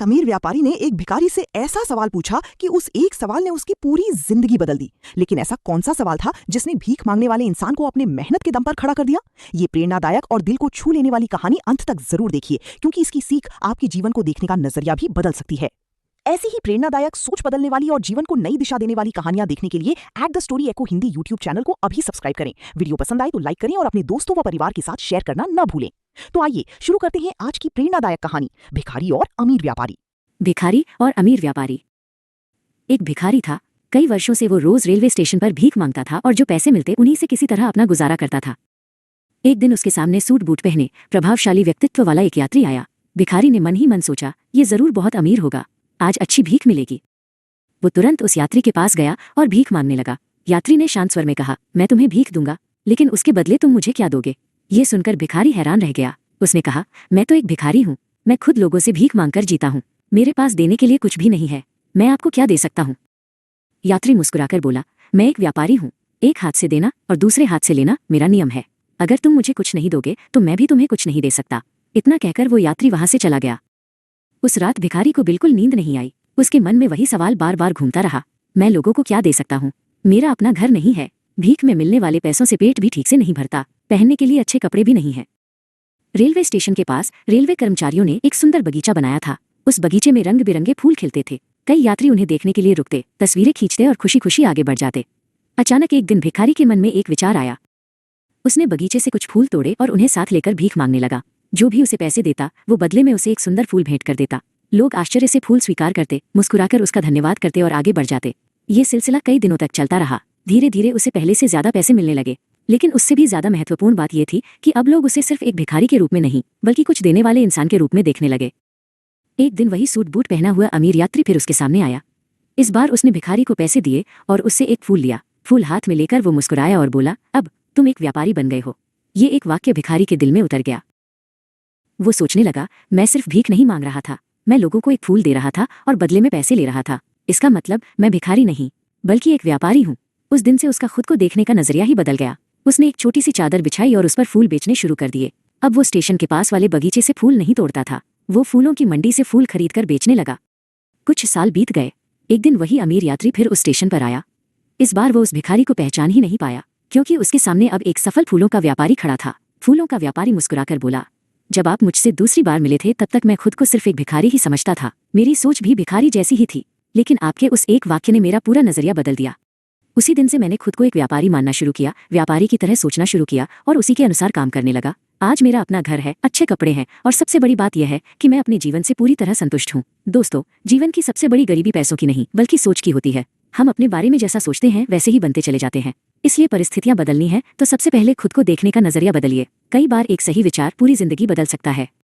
एक अमीर व्यापारी ने एक भिखारी से ऐसा सवाल पूछा कि उस एक सवाल ने उसकी पूरी जिंदगी बदल दी। लेकिन ऐसा कौन सा सवाल था जिसने भीख मांगने वाले इंसान को अपने मेहनत के दम पर खड़ा कर दिया? ये प्रेरणादायक और दिल को छू लेने वाली कहानी अंत तक जरूर देखिए, क्योंकि इसकी सीख आपके जीवन को देखने का नजरिया भी बदल सकती है। ऐसी ही प्रेरणादायक, सोच बदलने वाली और जीवन को नई दिशा देने वाली कहानियां देखने के लिए @thestory_echo हिंदी यूट्यूब चैनल को अभी सब्सक्राइब करें। वीडियो पसंद आए तो लाइक करें और अपने दोस्तों व परिवार के साथ शेयर करना न भूलें। तो आइए शुरू करते हैं आज की प्रेरणादायक कहानी, भिखारी और अमीर व्यापारी। भिखारी और अमीर व्यापारी। एक भिखारी था। कई वर्षों से वो रोज रेलवे स्टेशन पर भीख मांगता था और जो पैसे मिलते उन्हीं से किसी तरह अपना गुजारा करता था। एक दिन उसके सामने सूट बूट पहने प्रभावशाली व्यक्तित्व वाला एक यात्री आया। भिखारी ने मन ही मन सोचा, ये जरूर बहुत अमीर होगा, आज अच्छी भीख मिलेगी। वो तुरंत उस यात्री के पास गया और भीख मांगने लगा। यात्री ने शांत स्वर में कहा, मैं तुम्हें भीख दूंगा, लेकिन उसके बदले तुम मुझे क्या दोगे? ये सुनकर भिखारी हैरान रह गया। उसने कहा, मैं तो एक भिखारी हूँ, मैं खुद लोगों से भीख मांगकर जीता हूँ, मेरे पास देने के लिए कुछ भी नहीं है, मैं आपको क्या दे सकता हूँ? यात्री मुस्कुराकर बोला, मैं एक व्यापारी हूँ, एक हाथ से देना और दूसरे हाथ से लेना मेरा नियम है। अगर तुम मुझे कुछ नहीं दोगे तो मैं भी तुम्हें कुछ नहीं दे सकता। इतना कहकर वो यात्री वहां से चला गया। उस रात भिखारी को बिल्कुल नींद नहीं आई। उसके मन में वही सवाल बार बार घूमता रहा, मैं लोगों को क्या दे सकता हूँ? मेरा अपना घर नहीं है, भीख में मिलने वाले पैसों से पेट भी ठीक से नहीं भरता, पहनने के लिए अच्छे कपड़े भी नहीं है। रेलवे स्टेशन के पास रेलवे कर्मचारियों ने एक सुंदर बगीचा बनाया था। उस बगीचे में रंग बिरंगे फूल खिलते थे। कई यात्री उन्हें देखने के लिए रुकते, तस्वीरें खींचते और खुशी खुशी आगे बढ़ जाते। अचानक एक दिन भिखारी के मन में एक विचार आया। उसने बगीचे से कुछ फूल तोड़े और उन्हें साथ लेकर भीख मांगने लगा। जो भी उसे पैसे देता वो बदले में उसे एक सुंदर फूल भेंट कर देता। लोग आश्चर्य से फूल स्वीकार करते, मुस्कुराकर उसका धन्यवाद करते और आगे बढ़ जाते। ये सिलसिला कई दिनों तक चलता रहा। धीरे धीरे उसे पहले से ज्यादा पैसे मिलने लगे, लेकिन उससे भी ज्यादा महत्वपूर्ण बात यह थी कि अब लोग उसे सिर्फ एक भिखारी के रूप में नहीं, बल्कि कुछ देने वाले इंसान के रूप में देखने लगे। एक दिन वही सूट बूट पहना हुआ अमीर यात्री फिर उसके सामने आया। इस बार उसने भिखारी को पैसे दिए और उससे एक फूल लिया। फूल हाथ में लेकर वो मुस्कुराया और बोला, अब तुम एक व्यापारी बन गए हो। ये एक वाक्य भिखारी के दिल में उतर गया। वो सोचने लगा, मैं सिर्फ भीख नहीं मांग रहा था, मैं लोगों को एक फूल दे रहा था और बदले में पैसे ले रहा था। इसका मतलब मैं भिखारी नहीं, बल्कि एक व्यापारी हूँ। उस दिन से उसका खुद को देखने का नजरिया ही बदल गया। उसने एक छोटी सी चादर बिछाई और उस पर फूल बेचने शुरू कर दिए। अब वो स्टेशन के पास वाले बगीचे से फूल नहीं तोड़ता था, वो फूलों की मंडी से फूल खरीदकर बेचने लगा। कुछ साल बीत गए। एक दिन वही अमीर यात्री फिर उस स्टेशन पर आया। इस बार वो उस भिखारी को पहचान ही नहीं पाया, क्योंकि उसके सामने अब एक सफल फूलों का व्यापारी खड़ा था। फूलों का व्यापारी मुस्कुराकर बोला, जब आप मुझसे दूसरी बार मिले थे तब तक मैं खुद को सिर्फ एक भिखारी ही समझता था। मेरी सोच भी भिखारी जैसी ही थी, लेकिन आपके उस एक वाक्य ने मेरा पूरा नजरिया बदल दिया। उसी दिन से मैंने खुद को एक व्यापारी मानना शुरू किया, व्यापारी की तरह सोचना शुरू किया और उसी के अनुसार काम करने लगा। आज मेरा अपना घर है, अच्छे कपड़े हैं और सबसे बड़ी बात यह है कि मैं अपने जीवन से पूरी तरह संतुष्ट हूँ। दोस्तों, जीवन की सबसे बड़ी गरीबी पैसों की नहीं, बल्कि सोच की होती है। हम अपने बारे में जैसा सोचते हैं वैसे ही बनते चले जाते हैं। इसलिए परिस्थितियां बदलनी है तो सबसे पहले खुद को देखने का नजरिया बदलिए। कई बार एक सही विचार पूरी जिंदगी बदल सकता है।